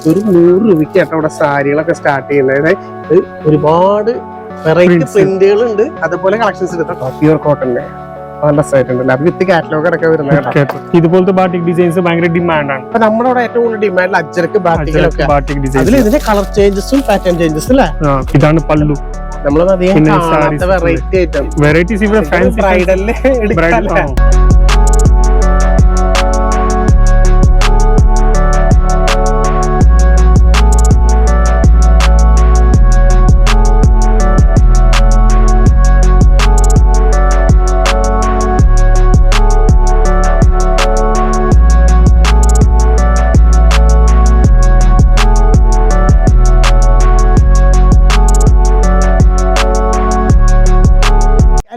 ഒരു 100 രൂപയ്ക്ക് ആട്ടോ ഇവിടെ സാരികളൊക്കെ സ്റ്റാർട്ട് ചെയ്യുന്നത്. ഒരുപാട് വെറൈറ്റി പ്രിന്റുകളുണ്ട്, അതുപോലെ കളക്ഷൻസ് ഉണ്ട്. പ്യൂർ കോട്ടന്റെ നല്ല സൈറ്റുണ്ടല്ലോ, അത് വിത്ത് കാറ്റലോഗ് അടക്കം വരുന്നത്. ഇതുപോലത്തെ ബാറ്റിക് ഡിസൈൻസ് ഭയങ്കര ഡിമാൻഡാണ്. അപ്പൊ നമ്മുടെ അവിടെ ഏറ്റവും കൂടുതൽ ഡിമാൻഡ് അജ്രക്ക് ബാറ്റിക് ഡിസൈൻ. അതിൽ ഇതിന്റെ കളർ ചേഞ്ചസും പാറ്റേൺ ചേഞ്ചസും അല്ലേ. ഇതാണ് പല്ലു. നമ്മളത് അധികം കാണാത്ത വെറൈറ്റി ഐറ്റം, വെറൈറ്റീസ് ഇവിടെ ഫാൻസി ബ്രൈഡലില് എടുക്കാല്ലേ.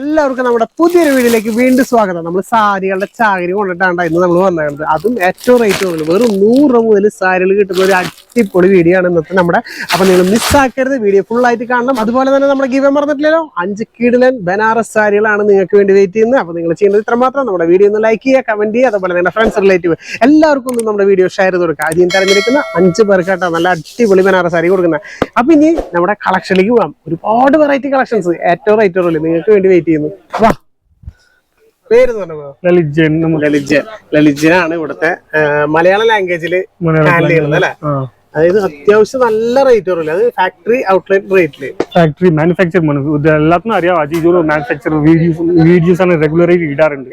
എല്ലാവർക്കും നമ്മുടെ പുതിയൊരു വീഡിയോയിലേക്ക് വീണ്ടും സ്വാഗതം. നമ്മൾ സാരികളുടെ ചാകരി കൊണ്ടിട്ടാണ് ഇന്ന് നമ്മൾ വന്നത്. അതും ഏറ്റവും റേറ്റ് കൂടുതൽ, വെറും 100 രൂപ മുതൽ സാരികൾ കിട്ടുന്ന ഒരു അടിപൊളി വീഡിയോ ആണ് ഇന്നത്തെ നമ്മുടെ. അപ്പൊ നിങ്ങൾ മിസ്സാക്കരുത്, വീഡിയോ ഫുൾ ആയിട്ട് കാണണം. അതുപോലെ തന്നെ നമ്മുടെ ഗിവ് മറന്നിട്ടില്ലല്ലോ, 5 കിടിലൻ ബനാറസ് സാരികളാണ് നിങ്ങൾക്ക് വേണ്ടി വെയിറ്റ് ചെയ്യുന്നത്. അപ്പൊ നിങ്ങൾ ചെയ്യുന്നത് ഇത്ര മാത്രം, നമ്മുടെ വീഡിയോ ഒന്ന് ലൈക്ക് ചെയ്യുക, കമന്റ് ചെയ്യുക, അതുപോലെ നിങ്ങളുടെ ഫ്രണ്ട്സ് റിലേറ്റീവ് എല്ലാവർക്കും ഒന്ന് നമ്മുടെ വീഡിയോ ഷെയർ ചെയ്ത് കൊടുക്കുക. ആദ്യം തെരഞ്ഞെടുക്കുന്ന 5 പേർക്കാട്ടോ നല്ല അടിപൊളി ബനാറസ് സാരി കൊടുക്കുന്നത്. അപ്പൊ ഇനി നമ്മുടെ കളക്ഷനിലേക്ക് പോകാം. ഒരുപാട് വെറൈറ്റി കളക്ഷൻസ് ഏറ്റവും റേറ്റ് കുറവില്ല നിങ്ങൾക്ക് വേണ്ടി വെയിറ്റ് ചെയ്യുന്നു. പേര് ലലിജനാണ് ഇവിടുത്തെ മലയാളം ലാംഗ്വേജിൽ ഹാൻഡിൽ ചെയ്യുന്നത് അല്ലെ. അതായത് അത്യാവശ്യം നല്ല റേറ്റ് കുറവില്ല, അത് ഫാക്ടറി ഔട്ട്ലെറ്റ് റേറ്റില്. ഫാക്ടറി മാനുഫാക്ചർ എല്ലാത്തിനും അറിയാം. അജീജ് മാനുഫാക്ചർ വീഡിയോസ് ആണ് റെഗുലറായിട്ട് ഇടാറുണ്ട്.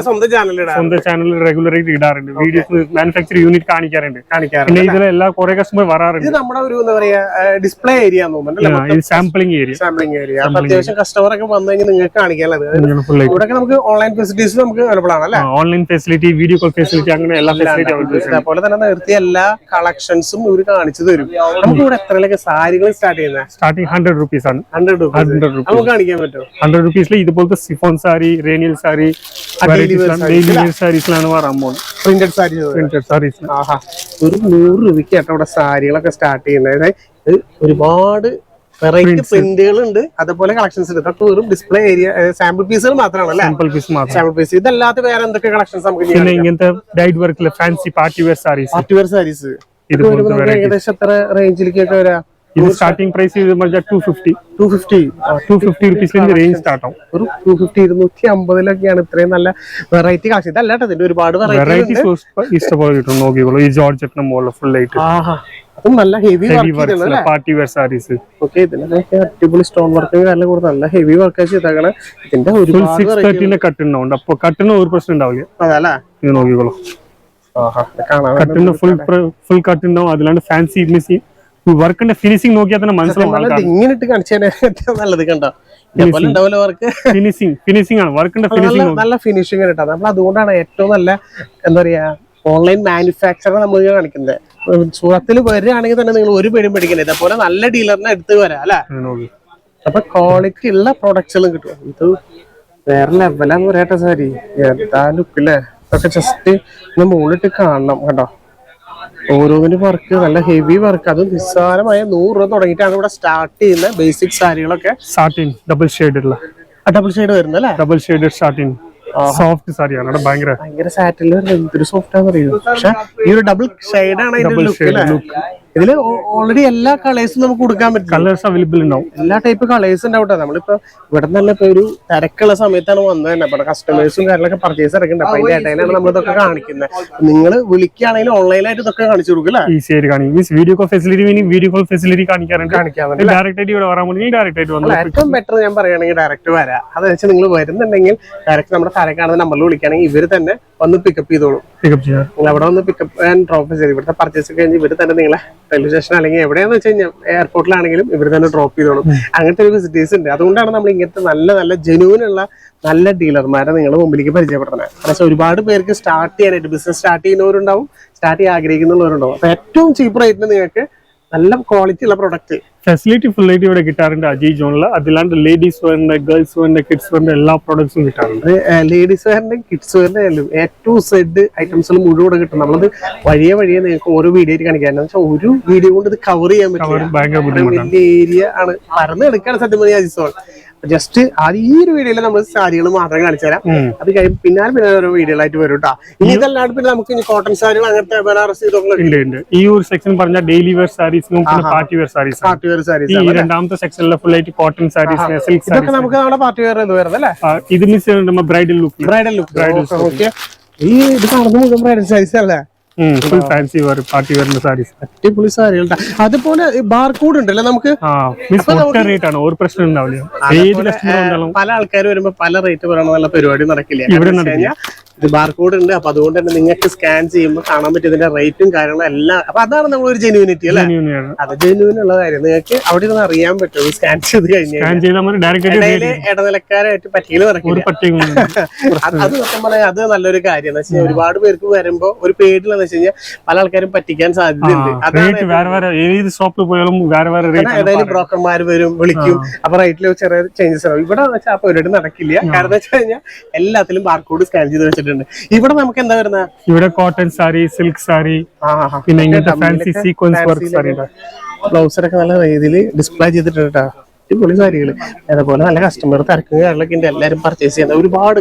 സ്വന്തം ചാനലിൽ റെഗുലറായിട്ട് ഇടാറുണ്ട്. വീഡിയോസ് മാനുഫാക്ചർ യൂണിറ്റ് കാണിക്കാറുണ്ട്. പിന്നെ ഇതിൽ എല്ലാ കുറെ കസ്റ്റമർ വരാറുണ്ട്. ഇത് നമ്മുടെ ഒരു എന്താ പറയാ ഡിസ്പ്ലേ ഏരിയ സാമ്പിളിംഗ് ഏരിയ. അത്യാവശ്യം കസ്റ്റമർ ഒക്കെ വന്നു കഴിഞ്ഞാൽ നിങ്ങൾക്ക് കാണിക്കാനുള്ളത്. ഇവിടെ നമുക്ക് ഓൺലൈൻ ഫെസിലിറ്റീസ് നമുക്ക് അവൈലബിൾ ആണ് അല്ലെ. Online facility, video call facility, അങ്ങനെ എല്ലാ ഫെസിലിറ്റി. അതുപോലെ തന്നെ നിർത്തിയ എല്ലാ കളക്ഷൻസും ഇവര് കാണിച്ചു തരും. നമുക്ക് ഇവിടെ എത്രയൊക്കെ സാരികൾ സ്റ്റാർട്ട് ചെയ്യുന്നത്? സ്റ്റാർട്ടിംഗ് 100 രൂപീസ് ആണ്. 100 നമുക്ക് കാണിക്കാൻ പറ്റും. 100 രൂപീസിൽ ഇതുപോലത്തെ സിഫോൺ സാരി, റേനിയൽ സാരി, സാരീസിലാണ് വരാൻ പോകുന്നത്. പ്രിന്റഡ് സാരീസ്. ഒരു 100 രൂപയ്ക്ക് ആട്ടോ ഇവിടെ സാരികളൊക്കെ സ്റ്റാർട്ട് ചെയ്യുന്നത്. ഒരുപാട് വെറൈറ്റി പ്രിന്റുകൾ ഉണ്ട്, അതുപോലെ കളക്ഷൻസ് ഉണ്ട്. ഇതൊക്കെ വെറും ഡിസ്പ്ലേ ഏരിയ സാമ്പിൾ പീസുകൾ മാത്രമാണ്. സാമ്പിൾ പീസ് ഇതല്ലാത്ത വേറെ എന്തൊക്കെ കളക്ഷൻസ് നമുക്ക്? ഇങ്ങനത്തെ ഡൈഡ് വർക്കിലെ ഫാൻസി പാർട്ടി വെയർ സാരീസ് ഏകദേശം എത്ര റേഞ്ചിലേക്കൊക്കെ വരാം? ഇത് സ്റ്റാർട്ടിംഗ് പ്രൈസ് 250 രൂപീസിൽ റേഞ്ച് സ്റ്റാർട്ട് ആവും. ഒരു 250-250 ഇത്രയും നല്ല വെറൈറ്റി കളക്ഷൻ. ഇതല്ല ഇതിന്റെ ഒരുപാട് വെറൈറ്റീസ് ഇഷ്ടപോലെ കിട്ടും. നോക്കിക്കോളൂ, ഈ ജോർജറ്റിന്റെ മോഡൽ ഫുൾ ആയിട്ട് അതും നല്ല heavy party wear saris. Okay, ഇതിനൊക്കെ അടിപൊളി സ്റ്റോൺ വർക്ക് എല്ലാം കൊടുത്ത് നല്ല ഹെവി വർക്ക് ചെയ്തേക്കണേ. ഇതിന്റെ ഒരു കട്ടുണ്ടാവും. അപ്പൊ കട്ടിന് ഒരു പ്രശ്നം ഉണ്ടാവില്ല. അതല്ലേ, ഇത് നോക്കിക്കോളൂ, കട്ടിന് ഫുൾ കട്ടുണ്ടാവും. അതിലാണ്ട് ഫാൻസി മിസ്സിംഗ് വർക്കിന്റെ ഫിനിഷിംഗ് നോക്കിയാൽ തന്നെ മനസ്സിലാവും. ഇങ്ങനെ ഇട്ട് കാണിച്ചാൽ നല്ലത് കണ്ടോ, ഫിനിഷിംഗ് ആണ് വർക്കിന്റെ ഫിനിഷിംഗ്, നല്ല ഫിനിഷിംഗ് കിട്ടാം. നമ്മൾ അതുകൊണ്ടാണ് ഏറ്റവും നല്ല എന്താ പറയാ ഓൺലൈൻ മാനുഫാക്ചർ നമ്മൾ കാണിക്കുന്നത്. സൂറത്തിൽ വരികയാണെങ്കിൽ തന്നെ നിങ്ങൾ ഒരു പേരും പേടിക്കണ്ട, ഇതേപോലെ നല്ല ഡീലറിനെ എടുത്ത് വരാം അല്ലെ. അപ്പൊ ക്വാളിറ്റി ഉള്ള പ്രൊഡക്ട്സുകളും കിട്ടും. ഇത് വേറെ ലെവലാന്ന് പറയട്ടെ സാരി, എന്താ ലുക്കില്ലേ. ഇതൊക്കെ ജസ്റ്റ് മുകളിലിട്ട് കാണണം കേട്ടോ. ഓരോന്നിനും വർക്ക് നല്ല ഹെവി വർക്ക്. അത് നിസ്സാരമായ 100 രൂപ തുടങ്ങിയിട്ടാണ് ഇവിടെ സ്റ്റാർട്ട് ചെയ്യുന്ന ബേസിക് സാരികളൊക്കെ. സാറ്റിൻ ഡബിൾ ഷെയ്ഡ് വരുന്നല്ലേ, ഡബിൾ ഷെയ്ഡ് സാറ്റിൻ സോഫ്റ്റ് സാരിയാണ്. ഭയങ്കര സാറ്റിൽ എന്തൊരു സോഫ്റ്റ് ആണെന്ന് അറിയുന്നത്. പക്ഷെ ഈ ഒരു ഡബിൾ ഷെയ്ഡ് ആണ് ഇതിന്റെ ലുക്ക്. ഇതില് ഓൾറെഡി എല്ലാ കളേഴ്സും നമുക്ക് കൊടുക്കാൻ പറ്റും. കളേഴ്സ് അവൈലബിൾ ഉണ്ടാവും, എല്ലാ ടൈപ്പ് കളേഴ്സ് ഉണ്ടാവട്ടെ. നമ്മളിപ്പോ ഇവിടെ തന്നെ ഇപ്പൊ ഒരു തിരക്കുള്ള സമയത്താണ് വന്നത് തന്നെ. ഇവിടെ കസ്റ്റമേഴ്സും കാര്യങ്ങളൊക്കെ പർച്ചേസ് ഇറക്കുന്നുണ്ട്. അപ്പൊ അതിന്റെ ഇടയിലാണ് നമ്മൾ ഇതൊക്കെ കാണിക്കുന്നത്. നിങ്ങൾ വിളിക്കുകയാണെങ്കിൽ ഓൺലൈനായിട്ട് ഇതൊക്കെ കാണിച്ചു കൊടുക്കും അല്ലേ. ഈസി ആയിട്ട് കാണിക്കും. വീഡിയോ കോൾ ഫെസിലിറ്റി കാണിക്കാറുണ്ട്. ഡയറക്റ്റ് ആയിട്ട് ഇവിടെ വരാൻ ഡയറക്റ്റ് ആയിട്ട് വന്നു. ഏറ്റവും ബെറ്റർ ഞാൻ പറയുകയാണെങ്കിൽ ഡയറക്റ്റ് വരാം. അത് വെച്ചാൽ നിങ്ങൾ വരുന്നുണ്ടെങ്കിൽ ഡയറക്റ്റ് നമ്മുടെ താഴെ കാണുന്ന നമ്പറിൽ വിളിക്കുകയാണെങ്കിൽ ഇവര് തന്നെ വന്ന് പിക്കപ്പ് ചെയ്തോളും. അവിടെ വന്ന് പിക്കപ്പ് ആൻഡ് ഡ്രോപ്പ് ചെയ്ത് ഇവിടുത്തെ പർച്ചേസ് കഴിഞ്ഞ് ഇവര് തന്നെ നിങ്ങളെ റെയിൽവേ സ്റ്റേഷൻ അല്ലെങ്കിൽ എവിടെയാന്ന് വെച്ച് കഴിഞ്ഞാൽ എയർപോർട്ടിലാണെങ്കിലും ഇവർ തന്നെ ഡ്രോപ്പ് ചെയ്തോളും. അങ്ങനത്തെ ഒരു ഫെസിലിറ്റീസ് ഉണ്ട്. അതുകൊണ്ടാണ് നമ്മൾ ഇങ്ങനത്തെ നല്ല ജെന്യൂനുള്ള നല്ല ഡീലർമാരെ നിങ്ങൾ മുമ്പിലേക്ക് പരിചയപ്പെടുത്തുന്നത്. പക്ഷേ ഒരുപാട് പേർക്ക് സ്റ്റാർട്ട് ചെയ്യാനായിട്ട് ബിസിനസ് സ്റ്റാർട്ട് ചെയ്യുന്നവരുണ്ടാവും, സ്റ്റാർട്ട് ചെയ്യാൻ ആഗ്രഹിക്കുന്നവരുണ്ടാവും. അപ്പൊ ഏറ്റവും ചീപ്പ് റേറ്റിന് നിങ്ങൾക്ക് നല്ല ക്വാളിറ്റി ഉള്ള പ്രൊഡക്റ്റ് ഫെസിലിറ്റി ഫുൾ ആയിട്ട് ഇവിടെ കിട്ടാറുണ്ട് അജീജ് ജോണില്. അതിലാണ്ട് ലേഡീസ് വെയറിന്റെ, ഗേൾസ് വെയറിന്റെ, കിഡ്സ് വെയറിന്റെ എല്ലാ പ്രോഡക്ട്സും കിട്ടാറുണ്ട്. ലേഡീസ് വെയറിന്റെ, കിഡ്സ് വെയറിന്റെ A-Z ഐറ്റംസുകൾ മുഴുവൻ കിട്ടും. നമ്മളത് വഴിയെ നിങ്ങൾക്ക് ഓരോ വീഡിയോ ആയിട്ട് കാണിക്കാൻ വെച്ചാൽ ഒരു വീഡിയോ കൊണ്ട് ഇത് കവർ ചെയ്യാൻ പറ്റും. ഭയങ്കര വലിയ ഏരിയ ആണ്, പരന്ന് എടുക്കാണ് സത്യം പറഞ്ഞാൽ അജീസ്. ജസ്റ്റ് ആദ്യം ഈ ഒരു വീഡിയോയിൽ നമ്മൾ സാരികൾ മാത്രം കാണിച്ചു തരാം. അത് കഴിയും പിന്നെ ഓരോ വീഡിയോകളായിട്ട് വരും കേട്ടോ. ഇനി ഇതല്ലാണ്ട് പിന്നെ നമുക്ക് ഇനി കോട്ടൺ സാരികൾ അങ്ങനത്തെ ബനാറസ് ഇതൊക്കെ ഈ ഒരു സെക്ഷൻ പറഞ്ഞാൽ ഡെയിലി വെയർ സാരീസും party wear saris. Party wear saris ഈ രണ്ടാമത്തെ സെക്ഷനിലെ ഫുൾ ആയിട്ട് കോട്ടൺ സാരീസ്, സിൽക്ക് സാരീസ്. ഇതൊക്കെ നമുക്ക് നമ്മുടെ പാർട്ടി വെയർ ഇത് വരുന്നത് അല്ലേ? ഇത് miss bridal look. Bridal look. ഈ ഇത് കാണുന്നത് മുഴുവൻ ബ്രൈഡൽ സാരീസ് അല്ലേ? ഫുൾ ഫാൻസി പാർട്ടി വെയറിന്റെ സാരീസ്. അടിപൊളി സാരികളുടെ അതുപോലെ ബാർകോഡ് ഉണ്ടല്ലേ നമുക്ക്? റേറ്റ് ആണ്, ഒരു പ്രശ്നം ഉണ്ടാവില്ല. ഏത് കസ്റ്റമർ ഉണ്ടാവും. പല ആൾക്കാർ വരുമ്പോ പല റേറ്റ് പറയണ നല്ല പരിപാടി നടക്കില്ല. ഇവിടെ നടക്കില്ല. ഇത് ബാർകോഡ് ഉണ്ട്. അപ്പൊ അതുകൊണ്ട് തന്നെ നിങ്ങൾക്ക് സ്കാൻ ചെയ്യുമ്പോൾ കാണാൻ പറ്റും ഇതിന്റെ റേറ്റും കാര്യങ്ങളും എല്ലാം. അപ്പൊ അതാണ് നമ്മളൊരു ജെന്യൂനിറ്റി അല്ലേ? അത് ജെന്യൂൻ ഉള്ള കാര്യം. നിങ്ങൾക്ക് അവിടെ നിന്ന് അറിയാൻ പറ്റും സ്കാൻ ചെയ്ത് കഴിഞ്ഞാൽ ഇടനിലക്കാരായിട്ട് പറ്റിക്കല് നടക്കില്ല. അത് പറയാ അത് നല്ലൊരു കാര്യം എന്ന് വെച്ചാൽ ഒരുപാട് പേർക്ക് വരുമ്പോ ഒരു പേടിലെന്ന് വെച്ച് കഴിഞ്ഞാൽ പല ആൾക്കാരും പറ്റിക്കാൻ സാധ്യതയുണ്ട്. ഏതായാലും ബ്രോക്കർമാർ വരും, വിളിക്കും. അപ്പൊ റേറ്റിൽ ചെറിയ ചേഞ്ചസ് ആവും. ഇവിടെ വെച്ചാൽ ആ പരിപാടി നടക്കില്ല. കാരണം വെച്ച് കഴിഞ്ഞാൽ എല്ലാത്തിലും ബാർകോഡ് സ്കാൻ ചെയ്ത് വെച്ചിട്ടുണ്ട്. ഇവിടെ നമുക്ക് എന്താ വരുന്നത്? ഇവിടെ കോട്ടൺ സാരി, സിൽക്ക് സാരി, പിന്നെ ഇങ്ങനത്തെ ഫാൻസി സീക്വൻസ് വർക്ക് സാരി. ബ്ലൗസറൊക്കെ നല്ല രീതിയിൽ ഡിസ്പ്ലേ ചെയ്തിട്ടുണ്ട് കേട്ടോ. അടിപൊളി സാരികള്. അതേപോലെ നല്ല കസ്റ്റമർ തിരക്കും കാര്യങ്ങളൊക്കെ ഉണ്ട്. എല്ലാവരും പർച്ചേസ് ചെയ്യുന്നത് ഒരുപാട്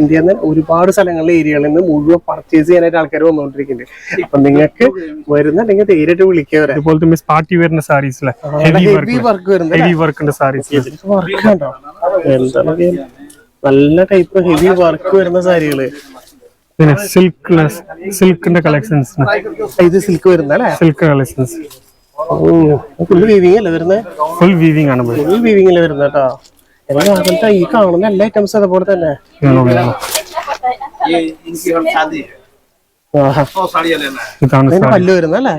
ഇന്ത്യയിൽ നിന്ന് ഒരുപാട് സ്ഥലങ്ങളിലെ ഏരിയകളിൽ നിന്ന് മുഴുവൻ പർച്ചേസ് ചെയ്യാനായിട്ട് ആൾക്കാർ വന്നുകൊണ്ടിരിക്കുന്നുണ്ട്. അപ്പൊ നിങ്ങൾക്ക് വരുന്നുണ്ടെങ്കിൽ തീരായിട്ട് വിളിക്കുക. അതുപോലത്തെ മിസ് പാർട്ടി വെയറിന്റെ സാരീസ്, ഹെവി വർക്ക് വരുന്നത്, ഹെവി വർക്കിന്റെ സാരീസ്. വർക്ക് ഉണ്ടോ? എന്താണ് നല്ല ടൈപ്പ് ഹെവി വർക്ക് വരുന്ന സാരികള്. പിന്നെ സിൽക്കിന്റെ കളക്ഷൻസ്. ഇത് സിൽക്ക് വരുന്ന അല്ലേ? സിൽക്ക് കളക്ഷൻസ് ഫുൾ വീവിംഗ് അല്ലേ വരുന്നത്? ഫുൾ വീവിംഗ് ആണ്. ഫുൾ വീവിംഗ് അല്ലേ വരുന്നത് കേട്ടോ. എല്ലാ ഈ കാണുന്ന എല്ലാ ഐറ്റംസ് അതുപോലെ തന്നെ. പല്ലു വരുന്ന അല്ലേ?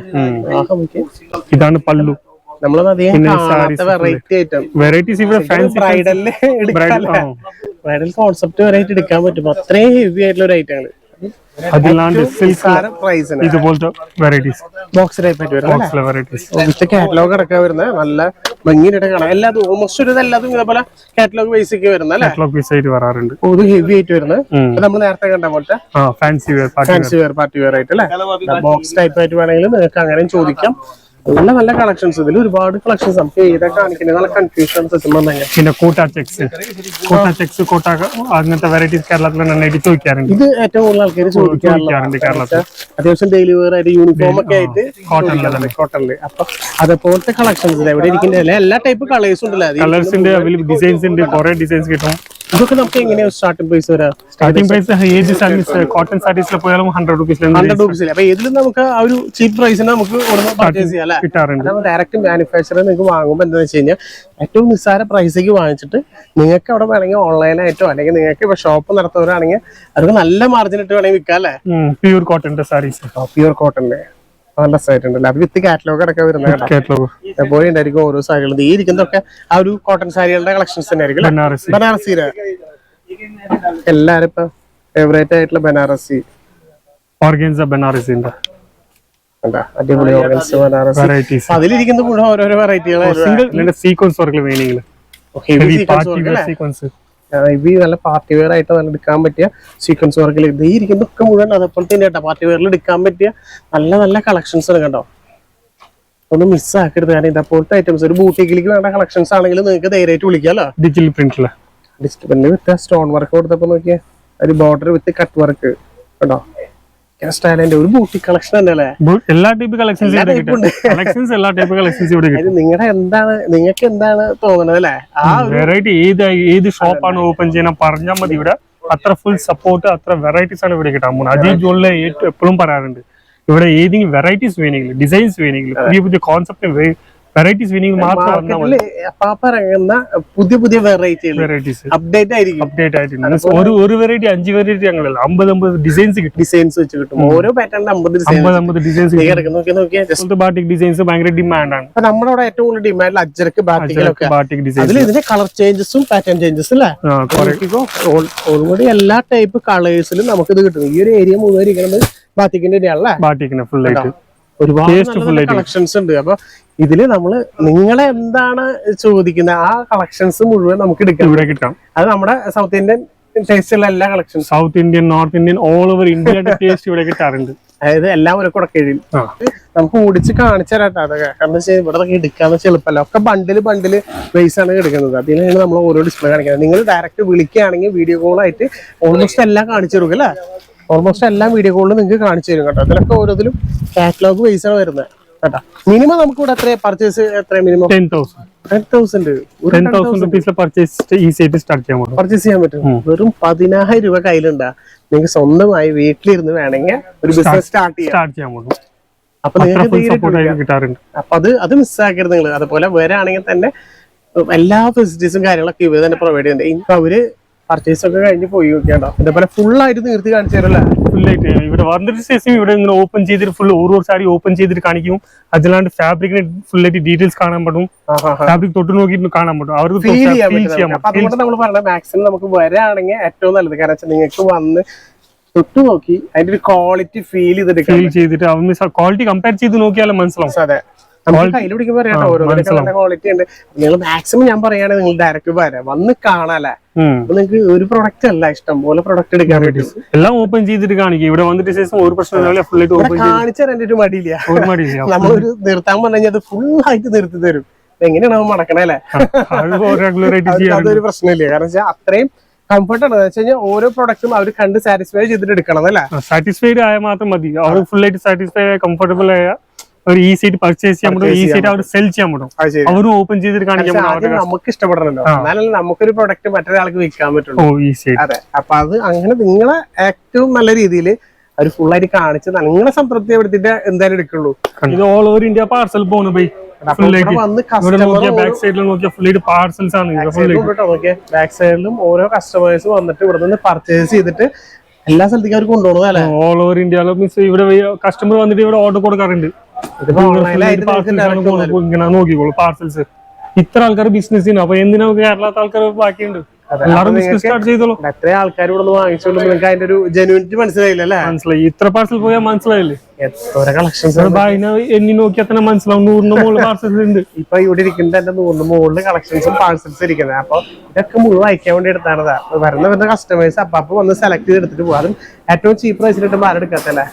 ഇതാണ് പല്ലു. വെറൈറ്റീസ് ഇവിടെ ബ്രൈഡൽ കോൺസെപ്റ്റ് വെറൈറ്റി എടുക്കാൻ പറ്റും. അത്രയും ഹെവി ആയിട്ടുള്ള ഒരു ഐറ്റം ആണ്. ഇതുപോലത്തെ വെറൈറ്റീസ് ബോക്സ് ടൈപ്പ് ആയിട്ട് വരുന്നത് കാറ്റലോഗ് അടക്കം വരുന്നത് നല്ല ഭംഗിയായിട്ട് കാണാം. എല്ലാതും ഓൾമോസ്റ്റ് ഒരു എല്ലാതും ഇതേപോലെ കാറ്റലോഗ് ബേസിക് വരുന്നത് അല്ലേ? കാറ്റലോഗ് ബേസ് ആയിട്ട് വരാറുണ്ട്. ഇത് ഹെവി ആയിട്ട് വരുന്നത് നമ്മൾ നേരത്തെ കണ്ട പോലത്തെ ഫാൻസി വെയർ പാർട്ടി വെയർ ആയിട്ട് അല്ലേ? ബോക്സ് ടൈപ്പ് ആയിട്ട് വേണമെങ്കിൽ നിങ്ങൾക്ക് അങ്ങനെയും ചോദിക്കാം. നല്ല നല്ല കളക്ഷൻസ്. ഇതിൽ ഒരുപാട് കളക്ഷൻസ്. നമുക്ക് ഏതാ കാണിക്കുന്നത് നല്ല കൺഫ്യൂഷൻ സത്യം പറഞ്ഞാൽ. പിന്നെ കോട്ട ചെക്സ് കോട്ട അങ്ങനത്തെ വെറൈറ്റീസ് കേരളത്തിൽ നന്നായിട്ട് ചോദിക്കാറുണ്ട്. ഇത് ഏറ്റവും കൂടുതൽ ആൾക്കാർ ചോദിക്കാറുണ്ട് കേരളത്തിൽ. അത്യാവശ്യം ഡെയിലി വെയർ ആയിട്ട് യൂണിഫോം ഒക്കെ ആയിട്ട് കോട്ടണില്. അപ്പൊ അതേപോലത്തെ കളക്ഷൻസ് എവിടെ ഇരിക്കുന്നില്ല. എല്ലാ ടൈപ്പ് കളേഴ്സും ഉണ്ടല്ലോ. കളേഴ്സിന്റെ ഡിസൈൻസ് ഉണ്ട്. കുറെ ഡിസൈൻസ് കിട്ടും. ഇതൊക്കെ നമുക്ക് എങ്ങനെയാണ് സ്റ്റാർട്ടിംഗ് പ്രൈസ് വരാം? സ്റ്റാർട്ടിംഗ് പ്രൈസ് കോട്ടൺ സാരീസിൽ പോയാലും 100 rupees. അപ്പൊ ഇതിലും നമുക്ക് ആ ഒരു ചീപ്പ് പ്രൈസിന് നമുക്ക് പർച്ചേസ് ചെയ്യാം അല്ലെ? ഡയറക്റ്റ് മാനുഫാക്ചർ നിങ്ങൾക്ക് വാങ്ങുമ്പോൾ എന്താ വെച്ച് കഴിഞ്ഞാൽ ഏറ്റവും നിസ്സാര പ്രൈസേക്ക് വാങ്ങിച്ചിട്ട് നിങ്ങൾക്ക് അവിടെ വേണമെങ്കിൽ ഓൺലൈനായിട്ടോ അല്ലെങ്കിൽ നിങ്ങൾക്ക് ഇപ്പൊ ഷോപ്പ് നടത്തുന്നവരാണെങ്കിൽ അവർക്ക് നല്ല മാർജിൻ ഇട്ട് വേണമെങ്കിൽ വിൽക്കാം അല്ലെ? പ്യൂർ കോട്ടന്റെ സാരീസ്. പ്യൂർ കോട്ടന്റെ നല്ല സൈറ്റുണ്ടല്ലോ. അത് വിത്ത് കാറ്റലോഗ് അടക്കം വരുന്നത് പോലെ ഉണ്ടായിരിക്കും ഓരോ സാരികളും. ഈ ഇരിക്കുന്നതൊക്കെ ആ ഒരു കോട്ടൺ സാരികളുടെ കളക്ഷൻസ് തന്നെ ആയിരിക്കും. ബനാറസിയുടെ എല്ലാരും ഇപ്പൊ ഫേവറേറ്റ് ആയിട്ടുള്ള ബനാറസി, ഓർഗൻസ ബനാറസിന്റെ അടിപൊളി ഓർഗൻസ ബനാറസി. അതിലിരിക്കുന്ന മുഴുവൻ ഓരോരോ വെറൈറ്റികളാണ്. സീക്വൻസ് വർക്ക് വേണമെങ്കിൽ നല്ല പാർട്ടി വെയർ ആയിട്ട് നല്ല എടുക്കാൻ പറ്റിയ സീക്വൻസ് വർക്കിൽ ഇത് ഇരിക്കുന്നതൊക്കെ മുഴുവൻ അതേപോലെ തന്നെ കേട്ടോ. പാർട്ടി വെയറിൽ എടുക്കാൻ പറ്റിയ നല്ല നല്ല കളക്ഷൻസ് ആണ് കേട്ടോ. ഒന്നും മിസ്സാക്കരുത്. കാരണം ഇതേപോലത്തെ ഐറ്റംസ് ഒരു ബൂട്ടിക്കിലേക്ക് വേണ്ട കളക്ഷൻസ് ആണെങ്കിൽ നിങ്ങൾക്ക് ധൈര്യമായിട്ട് വിളിക്കാമല്ലോ. ഡിജിറ്റൽ പ്രിന്റില് വിത്ത് സ്റ്റോൺ വർക്ക് കൊടുത്തപ്പോ നോക്കിയാ ഒരു ബോർഡർ വിത്ത് കട്ട് വർക്ക് കേട്ടോ. സ്റ്റൈലിന്റെ ഒരു ബൂട്ടി കളക്ഷൻ തന്നെ അല്ലേ? എല്ലാ ടൈപ്പ് കളക്ഷൻസ് നിങ്ങളുടെ എന്താണ് നിങ്ങൾക്ക് എന്താണ് തോന്നുന്നത് അല്ലെ? വെറൈറ്റി ഏത് ഷോപ്പാണ് ഓപ്പൺ ചെയ്യണം പറഞ്ഞാൽ മതി. ഇവിടെ അത്ര ഫുൾ സപ്പോർട്ട്, അത്ര വെറൈറ്റീസ് ആണ് ഇവിടെ കിട്ടാൻ പോകുന്നത്. അജയ് ജോളിലെ എപ്പോഴും പറയാറുണ്ട് ഇവിടെ ഏതെങ്കിലും വെറൈറ്റീസ് വേണമെങ്കിൽ ഡിസൈൻസ് വേണമെങ്കിൽ പുതിയ പുതിയ കോൺസെപ്റ്റ് വെറൈറ്റീസ് വേണമെങ്കിൽ മാത്രം പുതിയ പുതിയ വെറൈറ്റീസ് അപ്ഡേറ്റ് ആയിരിക്കും. ഒരു വെറൈറ്റി 5 വെറൈറ്റി അങ്ങനെയല്ല, 50 ഡിസൈൻസ് വെച്ച് കിട്ടും. ഓരോ പാറ്റേണിൽ 50 ഡിസൈൻസ്. ബാട്ടിക് ഡിസൈൻസ് ഭയങ്കര ഡിമാൻഡ് ആണ്. നമ്മുടെ അവിടെ ഏറ്റവും കൂടുതൽ ഡിമാൻഡ് അജ്രക്ക് ബാട്ടിക് ഡിസൈൻ. ഇതിന്റെ കളർ ചേഞ്ചസും പാറ്റേൺ ചേഞ്ചസ് അല്ലേ? ഓൾറെഡി എല്ലാ ടൈപ്പ് കളേഴ്സിലും നമുക്ക് ഇത് കിട്ടും. ഈ ഒരു ഏരിയ മുഴുവൻ ഇരിക്കുന്നത് ബാട്ടിക്കിന്റെ ഫുൾ ആയിട്ട് ഒരുപാട് കളക്ഷൻസ് ഉണ്ട്. അപ്പൊ ഇതില് നമ്മള് നിങ്ങളെ എന്താണ് ചോദിക്കുന്നത് ആ കളക്ഷൻസ് മുഴുവൻ നമുക്ക് എടുക്കാം. ഇവിടെ കിട്ടാം. അത് നമ്മുടെ സൗത്ത് ഇന്ത്യൻ ടേസ്റ്റുള്ള എല്ലാ collections south Indian, north Indian, all over ഇന്ത്യയുടെ ടേസ്റ്റ് ഇവിടെ കിട്ടാറുണ്ട്. അതായത് എല്ലാം ഒരു കുടക്കീഴിൽ നമുക്ക് ഓടിച്ച് കാണിച്ചു തരാട്ടോ അതൊക്കെ. കാരണം വെച്ചാൽ ഇവിടെ എടുക്കാന്ന് വെച്ചാൽ എളുപ്പമല്ല. ഒക്കെ ബണ്ടില് ബേസ് ആണ് എടുക്കുന്നത്. അതിനാണ് നമ്മൾ ഓരോ ഡിസ്പ്ലേ കാണിക്കുന്നത്. നിങ്ങൾ ഡയറക്റ്റ് വിളിക്കുകയാണെങ്കിൽ വീഡിയോ കോളായിട്ട് ഓൾമോസ്റ്റ് എല്ലാം കാണിച്ചു തരും അല്ലേ. ഓൾമോസ്റ്റ് എല്ലാം വീഡിയോ കോളിൽ നിങ്ങൾക്ക് കാണിച്ചു തരും കേട്ടോ. ഇതിലൊക്കെ ഓരോന്നിലും കാറ്റലോഗ് ബേസ് ആണ് വരുന്നത് കേട്ടോ. മിനിമം നമുക്ക് ഇവിടെ എത്ര പർച്ചേസ് എത്ര മിനിമം 10,000 പർച്ചേസ് ചെയ്യാൻ പറ്റും. വെറും 10,000 രൂപ കയ്യിലുണ്ടാ നിങ്ങൾക്ക് സ്വന്തമായി വീട്ടിലിരുന്ന് വേണമെങ്കിൽ ഒരു ബിസിനസ് സ്റ്റാർട്ട് ചെയ്യാം. അപ്പൊ അപ്പൊ അത് മിസ്സാക്കരുത് നിങ്ങൾ. അതുപോലെ വരാണെങ്കിൽ തന്നെ എല്ലാ ഫെസിലിറ്റീസും കാര്യങ്ങളൊക്കെ ഇവർ തന്നെ പ്രൊവൈഡ് ചെയ്യുന്നുണ്ട്. ഇപ്പൊ അവര് പർച്ചേസ് ഒക്കെ കഴിഞ്ഞ് പോയി നോക്കിയാണ്ടോ. ഇതേപോലെ ഫുൾ ആയിട്ട് നിർത്തി കാണിച്ചു തരല്ലേ. ഫുള്ളായിട്ട് ഇവിടെ വന്നിട്ട് ശേഷം ഇവിടെ ഇങ്ങനെ ഓപ്പൺ ചെയ്തിട്ട് ഫുൾ ഓരോ സാരി ഓപ്പൺ ചെയ്തിട്ട് കാണിക്കും. അതിലാണ്ട് ഫാബ്രിക്കിന് ഫുള്ളായിട്ട് ഡീറ്റെയിൽസ് കാണാൻ പറ്റും. ഫാബ്രിക് തൊട്ട് നോക്കിയിട്ട് കാണാൻ പറ്റും. അവർക്ക് ഫീൽ ചെയ്യാൻ പറ്റും. അതുകൊണ്ട് നമ്മൾ പറഞ്ഞ മാക്സിമം നമുക്ക് വരാണെങ്കിൽ ഏറ്റവും നല്ലത്. കാരണം വെച്ചാൽ നിങ്ങൾക്ക് വന്ന് തൊട്ട് നോക്കി അതിന്റെ ഒരു ക്വാളിറ്റി ഫീൽ ചെയ്തിട്ട് ക്വാളിറ്റി കമ്പയർ ചെയ്ത് നോക്കിയാലും മനസ്സിലാവും. അതെ, കയ്യിൽ പിടിക്കുമ്പോ അറിയാട്ടോ ഓരോന്നിനൊക്കെ നല്ല ക്വാളിറ്റി ഉണ്ട്. നിങ്ങൾ മാക്സിമം ഞാൻ പറയുകയാണെങ്കിൽ നിങ്ങൾ ഡയറക്റ്റ് വരാം, വന്ന് കാണാല്ലേ. അപ്പൊ നിങ്ങൾക്ക് ഒരു പ്രൊഡക്റ്റ് അല്ല ഇഷ്ടം പോലെ പ്രൊഡക്റ്റ് എടുക്കാൻ പറ്റും. എല്ലാം ഓപ്പൺ ചെയ്തിട്ട് കാണിക്കും. ഇവിടെ വന്നിട്ട് ശേഷം ഒരു പ്രശ്നമില്ല. കാണിച്ചാൽ എന്റെ ഒരു മടിയില്ല. നമ്മളൊരു നിർത്താൻ പറഞ്ഞു കഴിഞ്ഞാൽ അത് ഫുൾ ആയിട്ട് നിർത്തി തരും. എങ്ങനെയാണ് അവൻ മടക്കണേ അല്ലേ. അതൊരു പ്രശ്നമില്ല. കാരണം വെച്ചാൽ അത്രയും കംഫർട്ടാണ്. എന്ന് വെച്ച് കഴിഞ്ഞാൽ ഓരോ പ്രൊഡക്റ്റും അവർ കണ്ട് സാറ്റിസ്ഫൈ ചെയ്തിട്ട് എടുക്കണം അല്ലേ. സാറ്റിസ്ഫൈഡ് ആയാൽ മാത്രം മതി. അവർ ഫുൾ ആയിട്ട് സാറ്റിസ്ഫൈ ആയ കംഫർട്ടബിൾ ആയ ഒരു ഈസി ആയിട്ട് പർച്ചേസ് ചെയ്യാൻ പറ്റും. ഈസി ആയിട്ട് അവർ സെൽ ചെയ്യാൻ പറ്റും. അവരും ഓപ്പൺ ചെയ്തിട്ട് കാണിക്കാൻ പറ്റും. നമുക്ക് ഇഷ്ടപ്പെടണല്ലോ, എന്നാലല്ലേ നമുക്കൊരു പ്രൊഡക്റ്റ് മറ്റൊരാൾക്ക് വിൽക്കാൻ പറ്റുള്ളൂ. അതെ, അപ്പൊ അത് അങ്ങനെ നിങ്ങളെ ഏറ്റവും നല്ല രീതിയിൽ അവർ ഫുൾ ആയിട്ട് കാണിച്ച് നിങ്ങളെ സംതൃപ്തിപ്പെടുത്തിട്ട് എന്തായാലും എടുക്കുള്ളൂ. ഇത് ഓൾ ഓവർ ഇന്ത്യ പാർസൽ പോകുന്നു ബൈ. ബാക്ക് സൈഡിലും ഓരോ കസ്റ്റമേഴ്സ് വന്നിട്ട് ഇവിടെ നിന്ന് പർച്ചേസ് ചെയ്തിട്ട് എല്ലാ സ്ഥലത്തേക്കും അവർ കൊണ്ടുപോകുന്നത് അല്ലേ. ഓൾ ഓവർ ഇന്ത്യ ഇവിടെ കസ്റ്റമർ വന്നിട്ട് ഇവിടെ ഓർഡർ കൊടുക്കാറുണ്ട്. ഇങ്ങനെ നോക്കിക്കോളൂ പാർസൽസ്. ഇത്ര ആൾക്കാർ ബിസിനസ് ചെയ്യുന്നു. അപ്പൊ എന്തിനാ കേരളത്തെ ആൾക്കാർ ബാക്കിയുണ്ട്. എല്ലാവരും ബിസിനസ് സ്റ്റാർട്ട് ചെയ്തോളൂ. എത്ര ആൾക്കാർ ഇവിടെ നിന്ന് വാങ്ങിച്ചോളൂ. നിങ്ങൾക്ക് അതിന്റെ ഒരു ജെന്യൂനിറ്റി മനസ്സിലായില്ലേ. മനസ്സിലായി. ഇത്ര പാർസൽ പോയാൽ മനസ്സിലായില്ലേ. കളക്ഷൻസ് എണ്ണി നോക്കിയാൽ തന്നെ മനസ്സിലാവും. 100 മുകളിൽ പാർസൽസ് ഉണ്ട്. ഇപ്പൊ ഇവിടെ ഇരിക്കുന്ന എന്റെ 100 മുകളിൽ കളക്ഷൻസും പാർസൽസ് ഇരിക്കുന്നത്. അപ്പൊ ഇതൊക്കെ മുഴുവൻ അയക്കാൻ വേണ്ടി എടുത്താണതാ. വരുന്ന കസ്റ്റമേഴ്സ് അപ്പൊ വന്ന് സെലക്ട് ചെയ്ത് എടുത്തിട്ട് പോകും. അതും ഏറ്റവും ചീപ്പ് പ്രൈസിൽ കിട്ടുമ്പോൾ ആരും എടുക്കാത്തല്ലേ.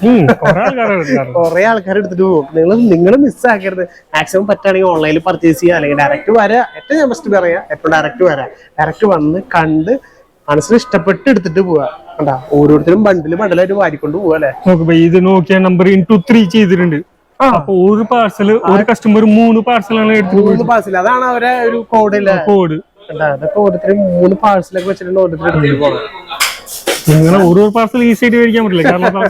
കുറെ ആൾക്കാർ എടുത്തിട്ട് പോകും. നിങ്ങൾ മിസ്സാക്കരുത്. മാക്സിമം പറ്റുകയാണെങ്കിൽ ഓൺലൈനിൽ പർച്ചേസ് ചെയ്യുക, അല്ലെങ്കിൽ ഡയറക്റ്റ് വരാം. ഏറ്റവും ഞാൻ ബെസ്റ്റ് പറയാം, എപ്പോഴും ഡയറക്റ്റ് വരാം. ഡയറക്റ്റ് വന്ന് കണ്ട് മനസ്സിൽ ഇഷ്ടപ്പെട്ട് എടുത്തിട്ട് പോവാ. കണ്ടാ ഓരോരുത്തരും ബണ്ടിലായിട്ട് വാരിക്കൊണ്ട് പോവാ അല്ലെ. ഇത് നോക്കിയ നമ്പർ into 3 ചെയ്തിട്ടുണ്ട്. അപ്പൊ ഒരു പാർസൽ ഒരു കസ്റ്റമർ 3 പാർസലാണ് എടുത്തത്. 3 പാർസൽ, അതാണ് അവരെ ഒരു കോഡ്. അതൊക്കെ ഓരോരുത്തരും 3 പാർസലൊക്കെ വെച്ചിട്ടുണ്ട്. ഓരോരുത്തരും ഇങ്ങനെ ഓരോ പാർസൽ ഈസി ആയിട്ട് മേടിക്കാൻ പറ്റില്ല. കാരണം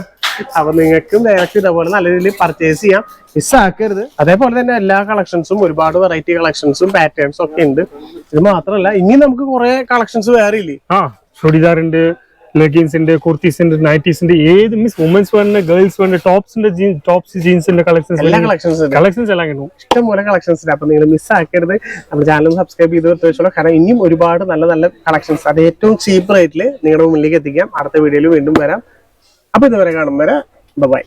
അപ്പൊ നിങ്ങൾക്കും ഡയറക്റ്റ് ഇതേപോലെ നല്ല രീതിയിൽ പർച്ചേസ് ചെയ്യാം, മിസ്സാക്കരുത്. അതേപോലെ തന്നെ എല്ലാ കളക്ഷൻസും ഒരുപാട് വെറൈറ്റി കളക്ഷൻസും പാറ്റേൺസും ഒക്കെ ഉണ്ട്. ഇത് മാത്രമല്ല ഇനി നമുക്ക് കുറെ കളക്ഷൻസ് വേറെ ഇല്ലേ. ചുടിദാറിന്റെ, ലെഗിൻസിന്റെ, കുർത്തീസിന്റെ, നൈറ്റീസിന്റെ, ഏത് മീൻസ് വുമൻസ് വേണ്ട, ഗേൾസ് വേണ്ട, ടോപ്സ് ജീൻസിന്റെ കളക്ഷൻസ് എല്ലാം കിട്ടും. ഇഷ്ടംപോലെ കളക്ഷൻസ് ഉണ്ട്. അപ്പൊ നിങ്ങൾ മിസ്സാക്കരുത്. നമ്മുടെ ചാനൽ സബ്സ്ക്രൈബ് ചെയ്ത് വെച്ചോളൂ. കാരണം ഇനിയും ഒരുപാട് നല്ല നല്ല കളക്ഷൻസ് അത് ഏറ്റവും ചീപ്പ് റേറ്റിൽ നിങ്ങളുടെ മുന്നിലേക്ക് എത്തിക്കാം. അടുത്ത വീഡിയോയിൽ വീണ്ടും വരാം. അപ്പൊ ഇതുവരെ കാണും വരെ ബൈ.